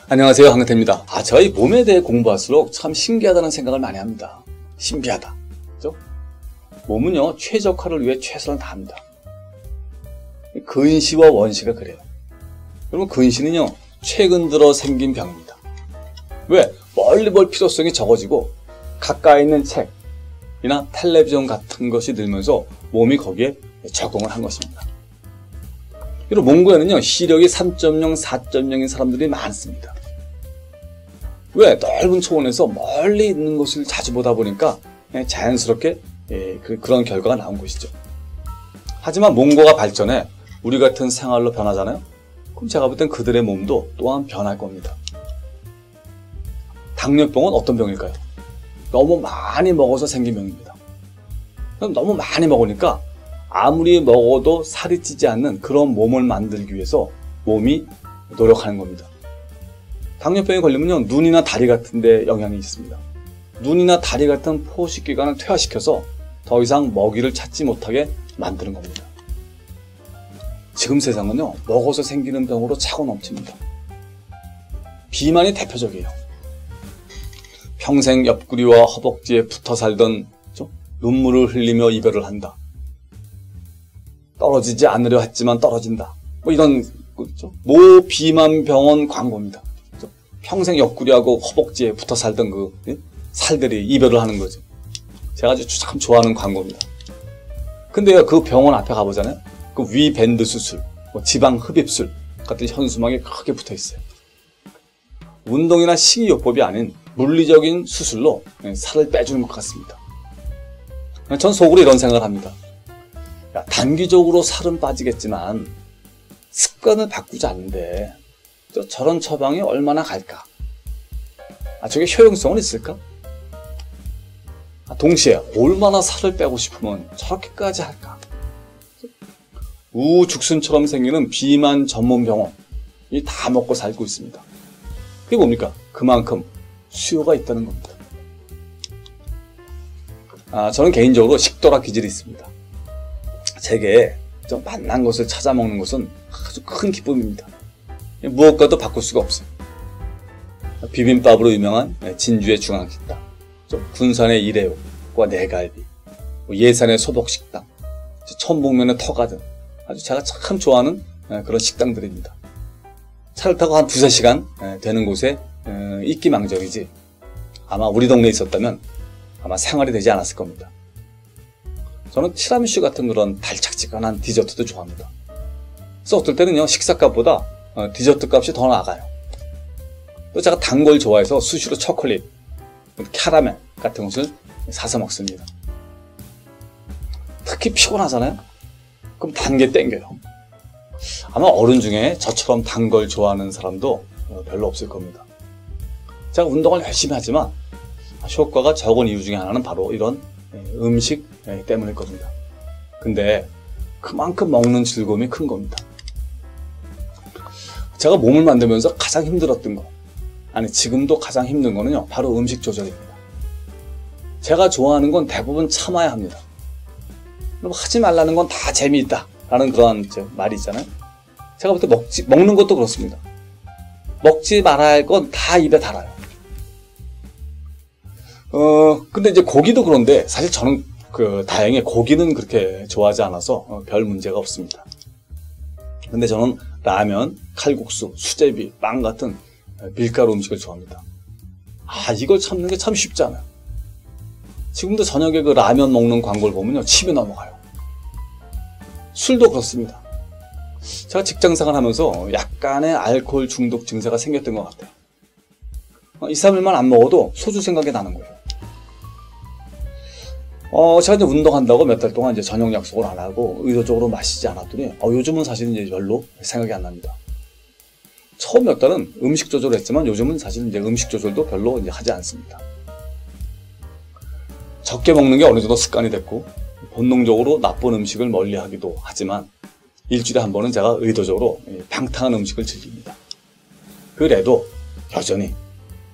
안녕하세요, 황근태입니다. 저희 몸에 대해 공부할수록 참 신기하다는 생각을 많이 합니다. 신비하다. 그죠? 몸은요, 최적화를 위해 최선을 다합니다. 근시와 원시가 그래요. 여러분, 근시는요, 최근 들어 생긴 병입니다. 왜? 멀리 볼 필요성이 적어지고 가까이 있는 책이나 텔레비전 같은 것이 늘면서 몸이 거기에 적응을 한 것입니다. 그리고 몽고에는요, 시력이 3.0, 4.0인 사람들이 많습니다. 왜? 넓은 초원에서 멀리 있는 것을 자주 보다 보니까 자연스럽게 그런 결과가 나온 것이죠. 하지만 몽고가 발전해 우리 같은 생활로 변하잖아요. 그럼 제가 볼 땐 그들의 몸도 또한 변할 겁니다. 당뇨병은 어떤 병일까요? 너무 많이 먹어서 생긴 병입니다. 그럼 너무 많이 먹으니까 아무리 먹어도 살이 찌지 않는 그런 몸을 만들기 위해서 몸이 노력하는 겁니다. 당뇨병에 걸리면요, 눈이나 다리 같은 데 영향이 있습니다. 눈이나 다리 같은 포식기관을 퇴화시켜서 더 이상 먹이를 찾지 못하게 만드는 겁니다. 지금 세상은요, 먹어서 생기는 병으로 차고 넘칩니다. 비만이 대표적이에요. 평생 옆구리와 허벅지에 붙어 살던 눈물을 흘리며 이별을 한다. 떨어지지 않으려 했지만 떨어진다. 이런 모 비만병원 광고입니다. 평생 옆구리하고 허벅지에 붙어 살던 살들이 이별을 하는 거죠. 제가 아주 참 좋아하는 광고입니다. 근데요, 그 병원 앞에 가보잖아요. 그 위 밴드 수술, 지방 흡입술 같은 현수막이 크게 붙어 있어요. 운동이나 식이요법이 아닌 물리적인 수술로 살을 빼주는 것 같습니다. 전 속으로 이런 생각을 합니다. 단기적으로 살은 빠지겠지만 습관을 바꾸지 않는데 저런 처방이 얼마나 갈까? 저게 효용성은 있을까? 동시에 얼마나 살을 빼고 싶으면 저렇게까지 할까? 우죽순처럼 생기는 비만 전문 병원이 다 먹고 살고 있습니다. 그게 뭡니까? 그만큼 수요가 있다는 겁니다. 저는 개인적으로 식도락 기질이 있습니다. 제게 좀 맛난 것을 찾아 먹는 것은 아주 큰 기쁨입니다. 무엇과도 바꿀 수가 없어요. 비빔밥으로 유명한 진주의 중앙식당, 군산의 일회용과 내갈비, 예산의 소복식당, 천북면의 터가든 아주 제가 참 좋아하는 그런 식당들입니다. 차를 타고 한 2~3시간 되는 곳에 있기망정이지 아마 우리 동네에 있었다면 아마 생활이 되지 않았을 겁니다. 저는 티라미슈 같은 그런 달짝지근한 디저트도 좋아합니다. 그래서 어떨 때는요, 식사값보다 디저트 값이 더 나가요. 또 제가 단 걸 좋아해서 수시로 초콜릿, 캐러멜 같은 것을 사서 먹습니다. 특히 피곤하잖아요? 그럼 단 게 땡겨요. 아마 어른 중에 저처럼 단 걸 좋아하는 사람도 별로 없을 겁니다. 제가 운동을 열심히 하지만 효과가 적은 이유 중에 하나는 바로 이런 음식 때문일 겁니다. 근데 그만큼 먹는 즐거움이 큰 겁니다. 제가 몸을 만들면서 가장 힘들었던 거, 지금도 가장 힘든 거는요, 바로 음식 조절입니다. 제가 좋아하는 건 대부분 참아야 합니다. 하지 말라는 건 다 재미있다 라는 그런 말이 있잖아요. 제가 볼 때 먹는 것도 그렇습니다. 먹지 말아야 할 건 다 입에 달아요. 근데 이제 고기도 그런데 사실 저는 다행히 고기는 그렇게 좋아하지 않아서 별 문제가 없습니다. 근데 저는 라면, 칼국수, 수제비, 빵 같은 밀가루 음식을 좋아합니다. 이걸 참는 게 참 쉽지 않아요. 지금도 저녁에 그 라면 먹는 광고를 보면요, 침이 넘어가요. 술도 그렇습니다. 제가 직장생활 하면서 약간의 알코올 중독 증세가 생겼던 것 같아요. 2~3일만 안 먹어도 소주 생각이 나는 거예요. 제가 이제 운동한다고 몇 달 동안 이제 저녁 약속을 안 하고 의도적으로 마시지 않았더니 요즘은 사실은 이제 별로 생각이 안 납니다. 처음 몇 달은 음식 조절을 했지만 요즘은 사실은 이제 음식 조절도 별로 이제 하지 않습니다. 적게 먹는 게 어느 정도 습관이 됐고 본능적으로 나쁜 음식을 멀리하기도 하지만 일주일에 한 번은 제가 의도적으로 방탕한 음식을 즐깁니다. 그래도 여전히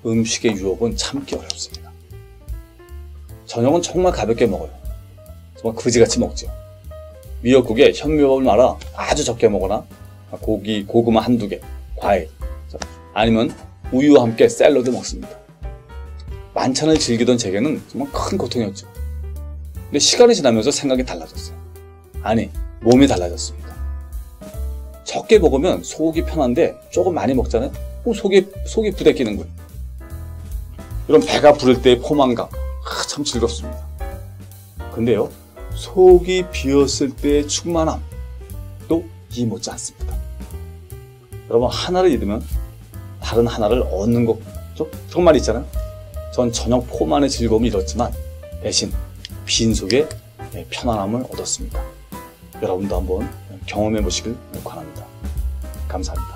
음식의 유혹은 참기 어렵습니다. 저녁은 정말 가볍게 먹어요. 정말 그지같이 먹죠. 미역국에 현미밥을 말아 아주 적게 먹거나 고기, 고구마 한두 개, 과일, 아니면 우유와 함께 샐러드 먹습니다. 만찬을 즐기던 제게는 정말 큰 고통이었죠. 근데 시간이 지나면서 생각이 달라졌어요. 아니, 몸이 달라졌습니다. 적게 먹으면 속이 편한데 조금 많이 먹잖아요? 속이 부대끼는 거예요. 이런 배가 부를 때의 포만감, 참 즐겁습니다. 근데요, 속이 비었을 때의 충만함, 또 이 못지 않습니다. 여러분, 하나를 잃으면 다른 하나를 얻는 것, 정말 있잖아요. 전 저녁 포만의 즐거움을 잃었지만 대신 빈속의 편안함을 얻었습니다. 여러분도 한번 경험해 보시길 권합니다. 감사합니다.